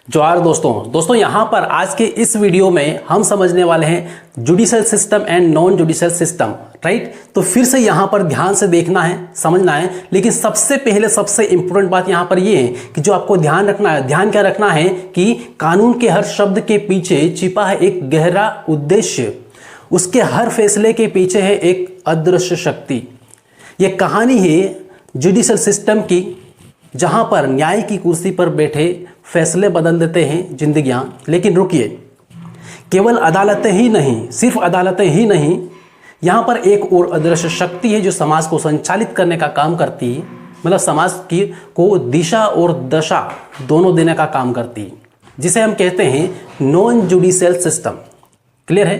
जोहार दोस्तों यहाँ पर आज के इस वीडियो में हम समझने वाले हैं judicial system and non judicial system. Right, तो फिर से यहाँ पर ध्यान से देखना है, समझना है। लेकिन सबसे पहले सबसे इंपॉर्टेंट बात यहाँ पर ये है कि जो आपको ध्यान रखना है, ध्यान क्या रखना है कि कानून के हर शब्द के पीछे छिपा है एक गहरा उद्देश्य, उसके हर फैसले के पीछे है एक अदृश्य शक्ति। ये कहानी है जुडिशल सिस्टम की, जहां पर न्याय की कुर्सी पर बैठे फैसले बदल देते हैं जिंदगियां। लेकिन रुकिए, केवल अदालतें ही नहीं, सिर्फ अदालतें ही नहीं, यहां पर एक और अदृश्य शक्ति है जो समाज को संचालित करने का काम करती है, मतलब समाज की को दिशा और दशा दोनों देने का काम करती है, जिसे हम कहते हैं नॉन जुडिशियल सिस्टम। क्लियर है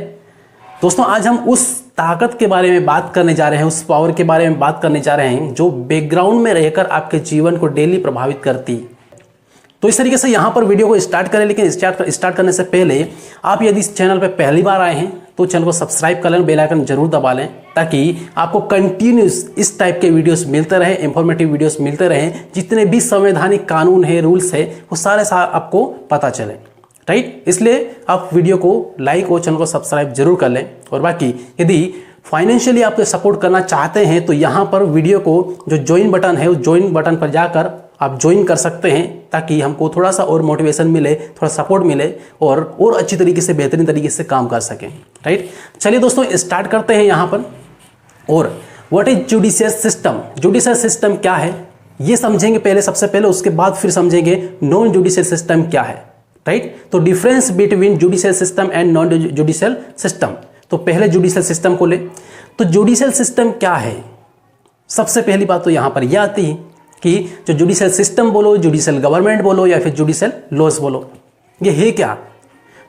दोस्तों? आज हम उस ताकत के बारे में बात करने जा रहे हैं, उस पावर के बारे में बात करने जा रहे हैं जो बैकग्राउंड में रहकर आपके जीवन को डेली प्रभावित करती है। तो इस तरीके से यहाँ पर वीडियो को स्टार्ट करें। लेकिन स्टार्ट करने से पहले आप यदि इस चैनल पर पहली बार आए हैं तो चैनल को सब्सक्राइब कर लें, बेल आइकन जरूर दबा लें, ताकि आपको कंटिन्यूस इस टाइप के वीडियोस मिलते रहे, इंफॉर्मेटिव वीडियोस मिलते रहे। जितने भी संवैधानिक कानून है, रूल्स है, वो सारे आपको पता चले। राइट, इसलिए आप वीडियो को लाइक और चैनल को सब्सक्राइब जरूर कर लें। और बाकी यदि फाइनेंशियली आपको सपोर्ट करना चाहते हैं तो यहाँ पर वीडियो को जो ज्वाइन बटन है, उस ज्वाइन बटन पर जाकर आप ज्वाइन कर सकते हैं, ताकि हमको थोड़ा सा और मोटिवेशन मिले, थोड़ा सपोर्ट मिले और अच्छी तरीके से, बेहतरीन तरीके से काम कर सकें। राइट, चलिए दोस्तों स्टार्ट करते हैं यहाँ पर। और what is judicial system? Judicial system क्या है ये समझेंगे पहले, सबसे पहले, उसके बाद फिर समझेंगे नॉन जुडिशियल सिस्टम क्या है। राइट, तो difference between judicial system and non judicial system. तो पहले जुडिशियल सिस्टम को ले। तो जुडिशियल सिस्टम क्या है? सबसे पहली बात तो यहां पर यह आती है कि जो जुडिशियल सिस्टम बोलो, जुडिशियल गवर्नमेंट बोलो, या फिर जुडिशियल लॉज बोलो, ये है क्या?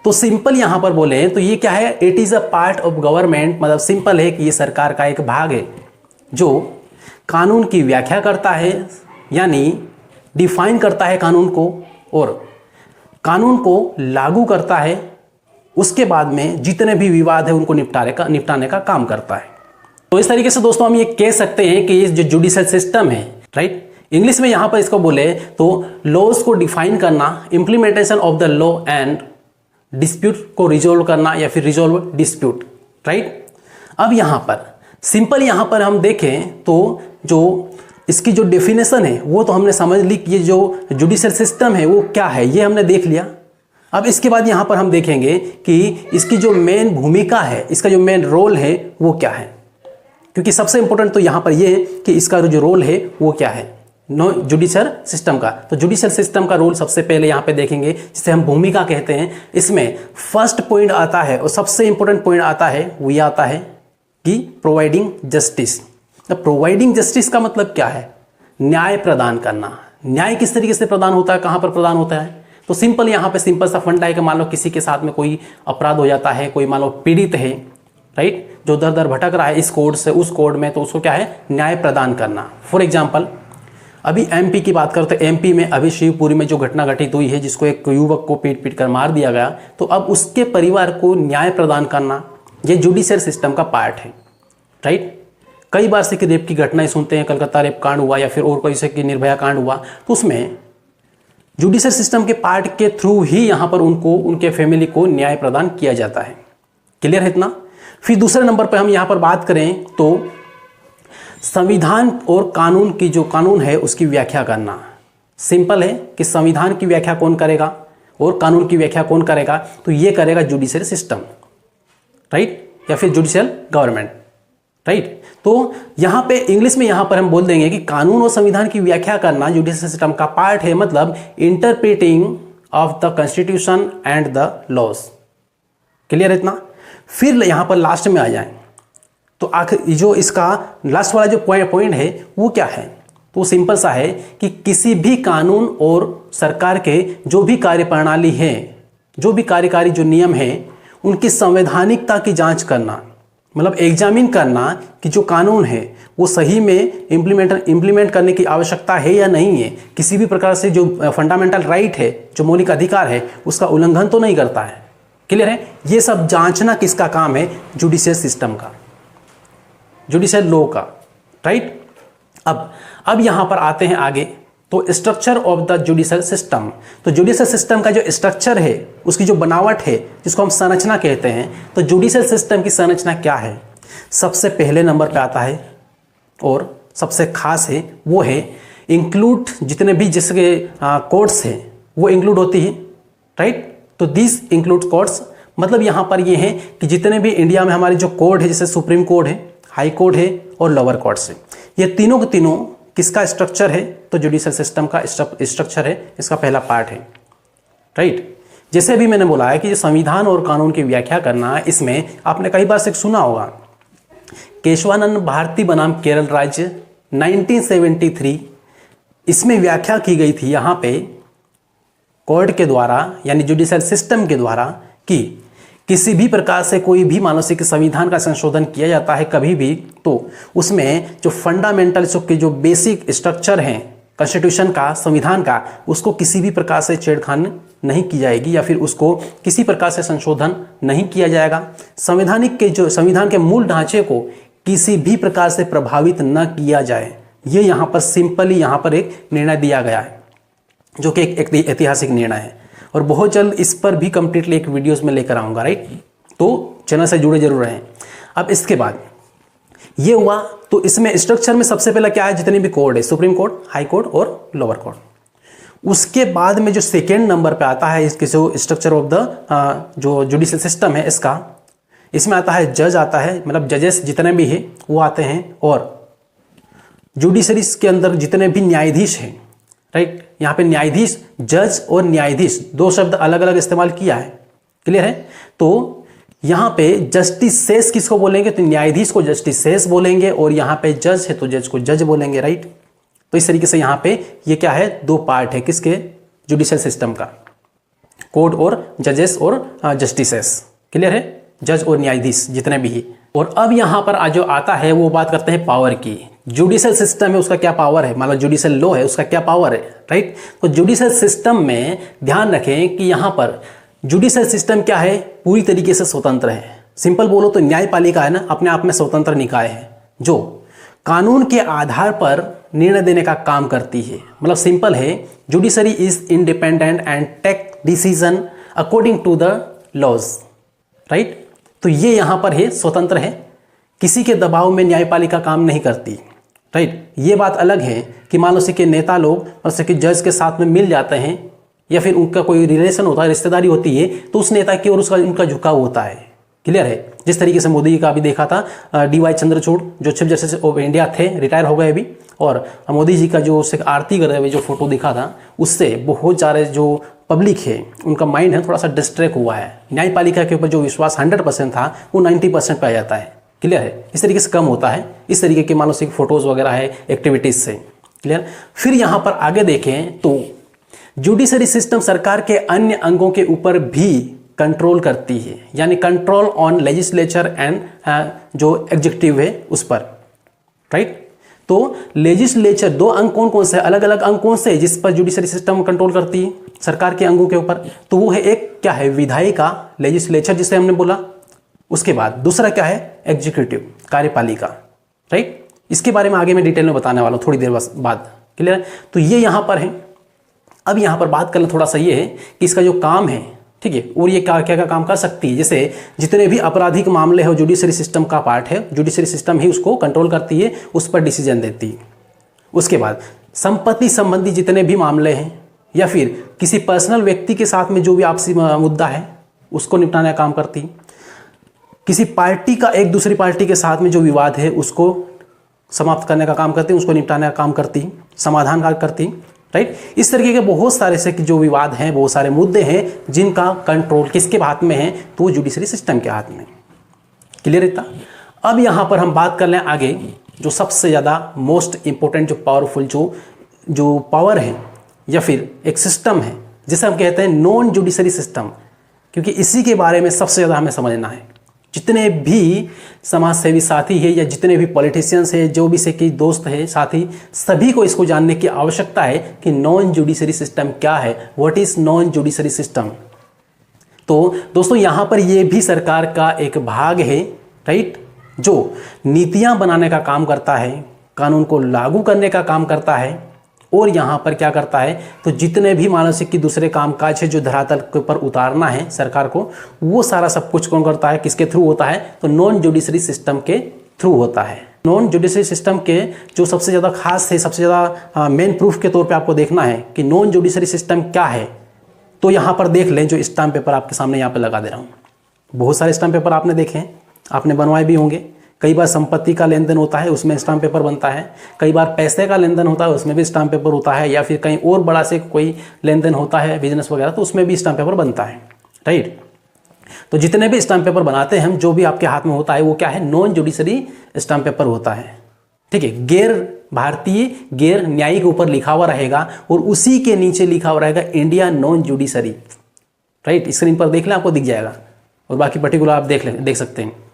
तो सिंपल यहां पर बोले तो ये क्या है? It is a part of government. मतलब सिंपल है कि ये सरकार का एक भाग है जो कानून की व्याख्या करता है, यानी डिफाइन करता है कानून को, और कानून को लागू करता है। उसके बाद में जितने भी विवाद है उनको निपटाने का काम करता है। तो इस तरीके से दोस्तों हम ये कह सकते हैं कि ये जो जुडिशियल सिस्टम है, राइट, इंग्लिश में यहां पर इसको बोले तो लॉज को डिफाइन करना, implementation of the law and dispute को रिजोल्व करना, या फिर रिजोल्व डिस्प्यूट। राइट, अब यहां पर सिंपल यहां पर हम देखें तो जो इसकी जो डेफिनेशन है वो तो हमने समझ ली कि ये जो जुडिशियल सिस्टम है वो क्या है, ये हमने देख लिया। अब इसके बाद यहाँ पर हम देखेंगे कि इसकी जो मेन भूमिका है, इसका जो मेन रोल है वो क्या है, क्योंकि सबसे इंपॉर्टेंट तो यहाँ पर ये है कि इसका जो रोल है वो क्या है नो जुडिशियल सिस्टम का। तो जुडिशियल सिस्टम का रोल सबसे पहले यहाँ पे देखेंगे, जिसे हम भूमिका कहते हैं। इसमें फर्स्ट पॉइंट आता है और सबसे इंपॉर्टेंट पॉइंट आता है, वो ये आता है कि प्रोवाइडिंग जस्टिस। प्रोवाइडिंग जस्टिस का मतलब क्या है? न्याय प्रदान करना। न्याय किस तरीके से प्रदान होता है, कहां पर प्रदान होता है? तो सिंपल यहां पे सिंपल सा फंडा है कि मान लो किसी के साथ में कोई अपराध हो जाता है, कोई मान लो पीड़ित है, राइट, जो दर दर भटक रहा है इस कोड से उस कोड में, तो उसको क्या है? न्याय प्रदान करना। फॉर एग्जाम्पल अभी एमपी की बात करते हैं। एमपी में अभी शिवपुरी में जो घटना घटित हुई है, जिसको एक युवक को पीट कर मार दिया गया, तो अब उसके परिवार को न्याय प्रदान करना, ये जुडिशियल सिस्टम का पार्ट है। राइट, कई बार से कि रेप की घटनाएं सुनते हैं, कलकत्ता रेप कांड हुआ या फिर और कोई से कि निर्भया कांड हुआ, तो उसमें जुडिशियल सिस्टम के पार्ट के थ्रू ही यहां पर उनको, उनके फैमिली को न्याय प्रदान किया जाता है। क्लियर है इतना? फिर दूसरे नंबर पर हम यहां पर बात करें तो संविधान और कानून की, जो कानून है उसकी व्याख्या करना। सिंपल है कि संविधान की व्याख्या कौन करेगा और कानून की व्याख्या कौन करेगा? तो ये करेगा जुडिशियल सिस्टम, राइट, या फिर जुडिशियल गवर्नमेंट। राइट, तो यहां पे इंग्लिश में यहां पर हम बोल देंगे कि कानून और संविधान की व्याख्या करना जुडिशियल सिस्टम का पार्ट है, मतलब interpreting of the constitution and the laws. Clear है इतना? फिर यहां पर लास्ट में आ जाए तो आखिर जो इसका लास्ट वाला जो पॉइंट है वो क्या है? तो सिंपल सा है कि किसी भी कानून और सरकार के जो भी कार्यप्रणाली है, जो भी कार्यकारी जो नियम है, उनकी संवैधानिकता की जांच करना, मतलब एग्जामिन करना कि जो कानून है वो सही में इम्प्लीमेंट करने की आवश्यकता है या नहीं है, किसी भी प्रकार से जो फंडामेंटल राइट है, जो मौलिक अधिकार है, उसका उल्लंघन तो नहीं करता है। क्लियर है? ये सब जांचना किसका काम है? जुडिशियल सिस्टम का, जुडिशियल लॉ का। राइट, अब यहां पर आते हैं आगे तो structure of the judicial system, तो जुडिशल सिस्टम का जो स्ट्रक्चर है, उसकी जो बनावट है, जिसको हम संरचना कहते हैं, तो जुडिशल सिस्टम की संरचना क्या है? सबसे पहले नंबर पे आता है और सबसे खास है वो है इंक्लूड, जितने भी जिसके कोर्ट्स हैं वो इंक्लूड होती है, राइट। तो दिस इंक्लूड कोर्ट्स, मतलब यहाँ पर ये है कि जितने भी इंडिया में हमारे जो कोर्ट है, जैसे सुप्रीम कोर्ट है, हाई कोर्ट है और लोअर कोर्ट्स है, ये तीनों के तीनों किसका स्ट्रक्चर है? तो जुडिशल सिस्टम का स्ट्रक्चर है, इसका पहला पार्ट है, राइट। जैसे अभी मैंने बोला है कि संविधान और कानून की व्याख्या करना, इसमें आपने कई बार से सुना होगा, केशवानंद भारती बनाम केरल राज्य 1973, इसमें व्याख्या की गई थी यहाँ पे कोर्ट के द्वारा, यानी जुडिशल सिस्टम के द्वारा, कि किसी भी प्रकार से कोई भी मानसिक संविधान का संशोधन किया जाता है कभी भी, तो उसमें जो फंडामेंटल के जो बेसिक स्ट्रक्चर हैं कॉन्स्टिट्यूशन का, संविधान का, उसको किसी भी प्रकार से छेड़खानी नहीं की जाएगी या फिर उसको किसी प्रकार से संशोधन नहीं किया जाएगा। संविधान के मूल ढांचे को किसी भी प्रकार से प्रभावित न किया जाए, ये यहाँ पर सिंपली यहाँ पर एक निर्णय दिया गया है, जो कि एक ऐतिहासिक निर्णय है और बहुत जल्द इस पर भी कंप्लीटली एक वीडियोस में लेकर आऊँगा, राइट। तो चैनल से जुड़े जरूर रहें। अब इसके बाद ये हुआ, तो इसमें स्ट्रक्चर में सबसे पहला क्या है? जितने भी कोर्ट है, सुप्रीम कोर्ट, हाई कोर्ट और लोअर कोर्ट। उसके बाद में जो सेकेंड नंबर पे आता है इसके जो स्ट्रक्चर ऑफ द जो जुडिशल सिस्टम है इसका, इसमें आता है जज आता है, मतलब जजेस जितने भी हैं वो आते हैं, और जुडिशरीज के अंदर जितने भी न्यायाधीश हैं, राइट। यहाँ पे न्यायाधीश, जज और न्यायाधीश दो शब्द अलग अलग इस्तेमाल किया है, क्लियर है। तो यहाँ पे जस्टिसेस किसको बोलेंगे? तो न्यायाधीश को जस्टिसेस बोलेंगे, और यहाँ पे जज है तो जज को जज बोलेंगे, राइट। तो इस तरीके से यहाँ पे ये क्या है? दो पार्ट है किसके? जुडिशल सिस्टम का, कोर्ट और जजेस और जस्टिसेस, क्लियर है, जज और न्यायाधीश जितने भी है। और अब यहाँ पर जो आता है वो बात करते हैं पावर की। जुडिशल सिस्टम है उसका क्या पावर है, मतलब जुडिशल लॉ है उसका क्या पावर है, राइट। तो जुडिशल सिस्टम में ध्यान रखें कि यहाँ पर जुडिशल सिस्टम क्या है? पूरी तरीके से स्वतंत्र है। सिंपल बोलो तो न्यायपालिका है ना, अपने आप में स्वतंत्र निकाय है जो कानून के आधार पर निर्णय देने का काम करती है। मतलब सिंपल है, judiciary is independent and take decision according to the laws, right. तो ये यहाँ पर है, स्वतंत्र है, किसी के दबाव में न्यायपालिका काम नहीं करती, राइट। ये बात अलग है कि मान लो से कि नेता लोग और कि जज के साथ में मिल जाते हैं या फिर उनका कोई रिलेशन होता है, रिश्तेदारी होती है, तो उस नेता की ओर उसका उनका झुकाव होता है, क्लियर है। जिस तरीके से मोदी जी का भी देखा था, DY चंद्रचूड़ जो चीफ जस्टिस ऑफ इंडिया थे, रिटायर हो गए अभी, और मोदी जी का जो उससे आरती करते हुए जो फोटो दिखा था, उससे बहुत सारे जो पब्लिक है उनका माइंड है थोड़ा सा डिस्ट्रैक्ट हुआ है। न्यायपालिका के ऊपर जो विश्वास 100% था वो 90% पे आ जाता है, क्लियर है। इस तरीके से कम होता है इस तरीके के मान लो से फोटोज वगैरह है, एक्टिविटीज से, क्लियर। फिर यहाँ पर आगे देखें तो जुडिशरी सिस्टम सरकार के अन्य अंगों के ऊपर भी कंट्रोल करती है, यानी कंट्रोल ऑन लेजिस्लेचर एंड जो एग्जीक्यूटिव है उस पर, राइट। तो लेजिस्लेचर दो अंग कौन कौन से, अलग अलग अंग कौन से जिस पर जुडिशरी सिस्टम कंट्रोल करती है सरकार के अंगों के ऊपर? तो वो है एक क्या है? विधायिका, लेजिस्लेचर जिसे हमने बोला। उसके बाद दूसरा क्या है? एग्जीक्यूटिव, कार्यपालिका, राइट। इसके बारे में आगे मैं डिटेल में बताने वाला हूँ थोड़ी देर बाद, क्लियर। तो ये यहाँ पर है। अब यहाँ पर बात करना थोड़ा सा ये है कि इसका जो काम है, ठीक है, और ये क्या क्या काम कर सकती है। जैसे जितने भी आपराधिक मामले हैं जुडिशरी सिस्टम का पार्ट है, जुडिशरी सिस्टम ही उसको कंट्रोल करती है, उस पर डिसीजन देती है। उसके बाद संपत्ति संबंधी जितने भी मामले हैं या फिर किसी पर्सनल व्यक्ति के साथ में जो भी आपसी मुद्दा है उसको निपटाने का काम करती है। किसी पार्टी का एक दूसरी पार्टी के साथ में जो विवाद है उसको समाप्त करने का काम करती है, उसको निपटाने का काम करती है, समाधान का करती है, राइट। इस तरीके के बहुत सारे से जो विवाद हैं, बहुत सारे मुद्दे हैं जिनका कंट्रोल किसके हाथ में है? तो जुडिशरी सिस्टम के हाथ में, क्लियर इतना। अब यहाँ पर हम बात कर लें आगे, जो सबसे ज़्यादा मोस्ट इंपॉर्टेंट जो पावरफुल जो पावर है या फिर एक सिस्टम है जिसे हम कहते हैं नॉन जुडिशरी सिस्टम, क्योंकि इसी के बारे में सबसे ज़्यादा हमें समझना है। जितने भी समाज सेवी साथी है या जितने भी पॉलिटिशियंस है, जो भी से कि दोस्त है, साथी, सभी को इसको जानने की आवश्यकता है कि नॉन जुडिशरी सिस्टम क्या है, what is non judiciary system. तो दोस्तों यहाँ पर ये भी सरकार का एक भाग है, राइट, जो नीतियाँ बनाने का काम करता है, कानून को लागू करने का काम करता है, और यहाँ पर क्या करता है, तो जितने भी मानसिक की दूसरे कामकाज है जो धरातल के ऊपर उतारना है सरकार को, वो सारा सब कुछ कौन करता है, किसके थ्रू होता है, तो नॉन जुडिशरी सिस्टम के थ्रू होता है। नॉन जुडिशरी सिस्टम के जो सबसे ज़्यादा खास है, सबसे ज़्यादा मेन प्रूफ के तौर पे आपको देखना है कि नॉन जुडिशरी सिस्टम क्या है, तो यहाँ पर देख लें जो स्टाम्प पेपर आपके सामने यहाँ पे लगा दे रहा हूँ। बहुत सारे स्टाम्प पेपर आपने देखे हैं, आपने बनवाए भी होंगे। कई बार संपत्ति का लेन देन होता है, उसमें स्टाम्प पेपर बनता है। कई बार पैसे का लेन देन होता है, उसमें भी स्टाम्प पेपर होता है। या फिर कहीं और बड़ा से कोई लेन देन होता है, बिजनेस वगैरह, तो उसमें भी स्टाम्प पेपर बनता है, राइट। तो जितने भी स्टाम्प पेपर बनाते हैं हम, जो भी आपके हाथ में होता है वो क्या है, नॉन जुडिशरी स्टाम्प पेपर होता है, ठीक है। गैर भारतीय, गैर न्यायिक के ऊपर लिखा हुआ रहेगा और उसी के नीचे लिखा हुआ रहेगा India non judiciary, right. Screen पर देख लें, आपको दिख जाएगा, और बाकी पर्टिकुलर आप देख सकते हैं।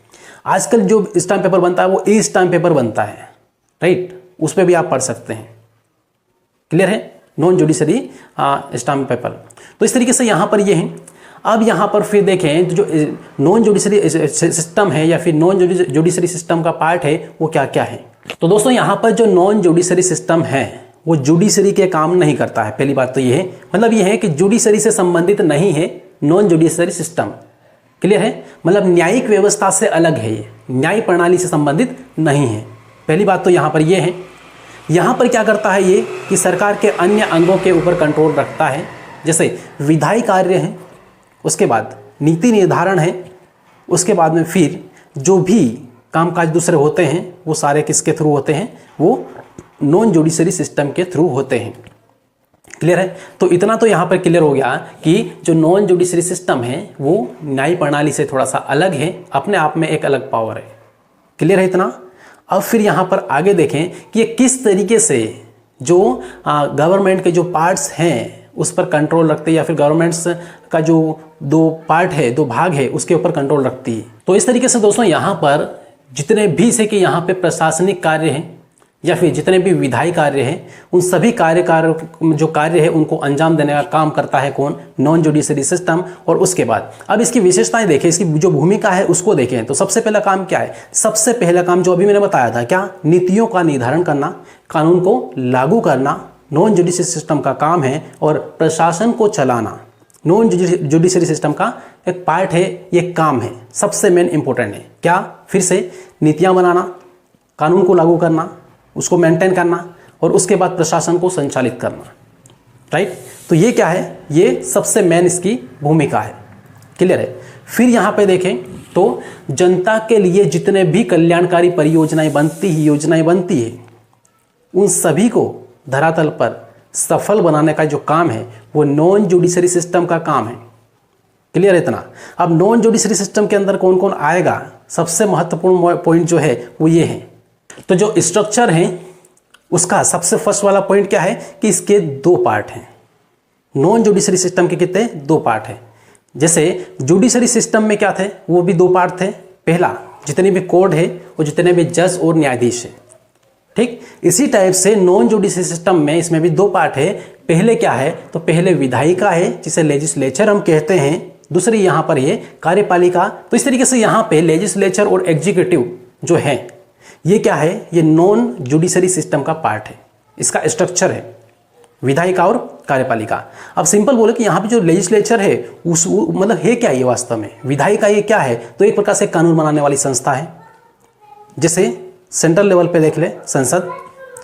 आजकल जो स्टाम्प पेपर बनता है वो ई स्टाम्प पेपर बनता है, राइट, उस पर भी आप पढ़ सकते हैं। क्लियर है, नॉन जुडिशरी स्टाम्प पेपर। तो इस तरीके से यहाँ पर ये है। अब यहाँ पर फिर देखें तो जो नॉन जुडिशरी सिस्टम है या फिर नॉन जुडिशरी सिस्टम का पार्ट है वो क्या क्या है। तो दोस्तों यहाँ पर जो नॉन जुडिशरी सिस्टम है वो जुडिशरी के काम नहीं करता है। पहली बात तो ये है, मतलब ये है कि जुडिशरी से संबंधित नहीं है नॉन जुडिशरी सिस्टम। क्लियर है, मतलब न्यायिक व्यवस्था से अलग है, ये न्याय प्रणाली से संबंधित नहीं है। पहली बात तो यहाँ पर ये है। यहाँ पर क्या करता है ये कि सरकार के अन्य अंगों के ऊपर कंट्रोल रखता है, जैसे विधायी कार्य है, उसके बाद नीति निर्धारण है, उसके बाद में फिर जो भी कामकाज दूसरे होते हैं वो सारे किसके थ्रू होते हैं, वो नॉन जुडिशरी सिस्टम के थ्रू होते हैं। क्लियर है, तो इतना तो यहाँ पर क्लियर हो गया कि जो नॉन जुडिशरी सिस्टम है वो न्याय प्रणाली से थोड़ा सा अलग है, अपने आप में एक अलग पावर है। क्लियर है इतना। अब फिर यहाँ पर आगे देखें कि ये किस तरीके से जो गवर्नमेंट के जो पार्ट्स हैं उस पर कंट्रोल रखते हैं, या फिर गवर्नमेंट्स का जो दो पार्ट है, दो भाग है, उसके ऊपर कंट्रोल रखती है। तो इस तरीके से दोस्तों यहाँ पर जितने भी से कि यहाँ पे प्रशासनिक कार्य हैं या फिर जितने भी विधायी कार्य हैं, उन सभी जो कार्य है उनको अंजाम देने का काम करता है कौन, नॉन जुडिशरी सिस्टम। और उसके बाद अब इसकी विशेषताएं देखें, इसकी जो भूमिका है उसको देखें। तो सबसे पहला काम क्या है, सबसे पहला काम जो अभी मैंने बताया था, क्या, नीतियों का निर्धारण करना, कानून को लागू करना नॉन जुडिशरी सिस्टम का काम है, और प्रशासन को चलाना नॉन जुडिशरी सिस्टम का एक पार्ट है, ये काम है, सबसे मेन इंपॉर्टेंट है। क्या, फिर से नीतियां बनाना, कानून को लागू करना, उसको मेंटेन करना, और उसके बाद प्रशासन को संचालित करना, राइट। तो ये क्या है, ये सबसे मेन इसकी भूमिका है। क्लियर है। फिर यहाँ पे देखें तो जनता के लिए जितने भी कल्याणकारी परियोजनाएं योजनाएं बनती है, उन सभी को धरातल पर सफल बनाने का जो काम है वो नॉन जुडिशरी सिस्टम का काम है। क्लियर है इतना। अब नॉन जुडिशरी सिस्टम के अंदर कौन कौन आएगा, सबसे महत्वपूर्ण पॉइंट जो है वो ये है। तो जो स्ट्रक्चर है उसका सबसे फर्स्ट वाला पॉइंट क्या है कि इसके दो पार्ट हैं। नॉन जुडिशरी सिस्टम के कितने, दो पार्ट हैं। जैसे जुडिशरी सिस्टम में क्या थे, वो भी दो पार्ट थे। पहला, जितने भी कोर्ट है और जितने भी जज और न्यायाधीश है, ठीक। इसी टाइप से नॉन जुडिशरी सिस्टम में इसमें भी दो पार्ट है। पहले क्या है, तो पहले विधायिका है जिसे लेजिस्लेचर हम कहते हैं, दूसरी यहाँ पर ये कार्यपालिका। तो इस तरीके से यहाँ पे लेजिस्लेचर और एग्जीक्यूटिव जो है ये क्या है, ये नॉन जुडिशरी सिस्टम का पार्ट है, इसका स्ट्रक्चर है विधायिका और कार्यपालिका। अब सिंपल बोले कि यहाँ पे जो लेजिस्लेचर है उस मतलब है क्या ये वास्तव में, विधायिका ये क्या है, तो एक प्रकार से कानून बनाने वाली संस्था है। जैसे सेंट्रल लेवल पे देख ले संसद,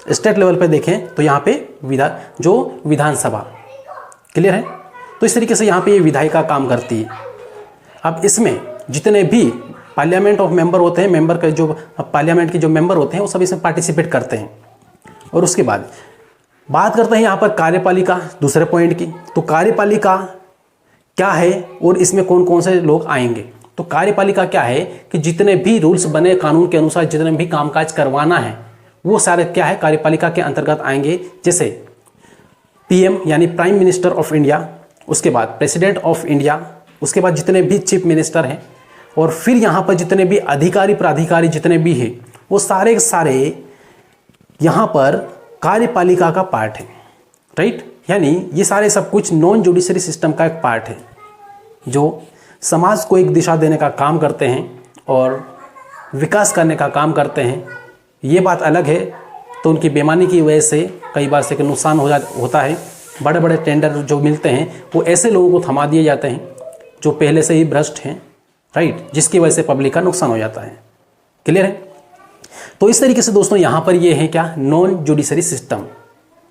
स्टेट लेवल पे देखें तो यहाँ पे विधानसभा। क्लियर है। तो इस तरीके से यहाँ पे ये विधायिका काम करती है। अब इसमें जितने भी पार्लियामेंट ऑफ मेंबर होते हैं, मेंबर के जो पार्लियामेंट के जो मेंबर होते हैं वो सब इसमें पार्टिसिपेट करते हैं। और उसके बाद बात करते हैं यहाँ पर कार्यपालिका, दूसरे पॉइंट की। तो कार्यपालिका क्या है और इसमें कौन कौन से लोग आएंगे। तो कार्यपालिका क्या है कि जितने भी रूल्स बने कानून के अनुसार, जितने भी कामकाज करवाना है वो सारे क्या है कार्यपालिका के अंतर्गत आएंगे। जैसे पीएम यानी प्राइम मिनिस्टर ऑफ इंडिया, उसके बाद प्रेसिडेंट ऑफ इंडिया, उसके बाद जितने भी चीफ मिनिस्टर हैं, और फिर यहाँ पर जितने भी अधिकारी प्राधिकारी जितने भी हैं वो सारे यहाँ पर कार्यपालिका का पार्ट है, राइट। यानी ये सारे सब कुछ नॉन जुडिशरी सिस्टम का एक पार्ट है जो समाज को एक दिशा देने का काम करते हैं और विकास करने का काम करते हैं। ये बात अलग है, तो उनकी बेईमानी की वजह से कई बार से नुकसान होता है। बड़े बड़े टेंडर जो मिलते हैं वो ऐसे लोगों को थमा दिए जाते हैं जो पहले से ही भ्रष्ट हैं, राइट, जिसकी वजह से पब्लिक का नुकसान हो जाता है। क्लियर है? तो इस तरीके से दोस्तों यहाँ पर ये है क्या, नॉन जुडिशरी सिस्टम।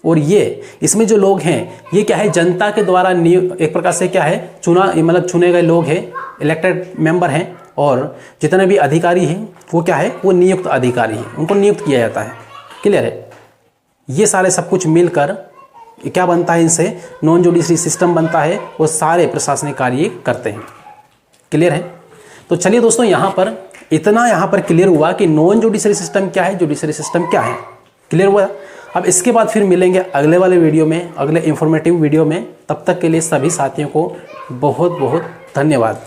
और ये इसमें जो लोग हैं ये क्या है, जनता के द्वारा एक प्रकार से क्या है, मतलब चुने गए लोग हैं, इलेक्टेड मेंबर हैं, और जितने भी अधिकारी हैं वो क्या है, वो नियुक्त अधिकारी हैं, उनको नियुक्त किया जाता है। क्लियर है? ये सारे सब कुछ मिलकर क्या बनता है, इनसे नॉन जुडिशरी सिस्टम बनता है, वो सारे प्रशासनिक कार्य करते हैं। क्लियर है? तो चलिए दोस्तों, यहाँ पर इतना यहाँ पर क्लियर हुआ कि नॉन जुडिशरी सिस्टम क्या है, जुडिशरी सिस्टम क्या है। क्लियर हुआ? अब इसके बाद फिर मिलेंगे अगले वाले वीडियो में, अगले इंफॉर्मेटिव वीडियो में। तब तक के लिए सभी साथियों को बहुत बहुत धन्यवाद।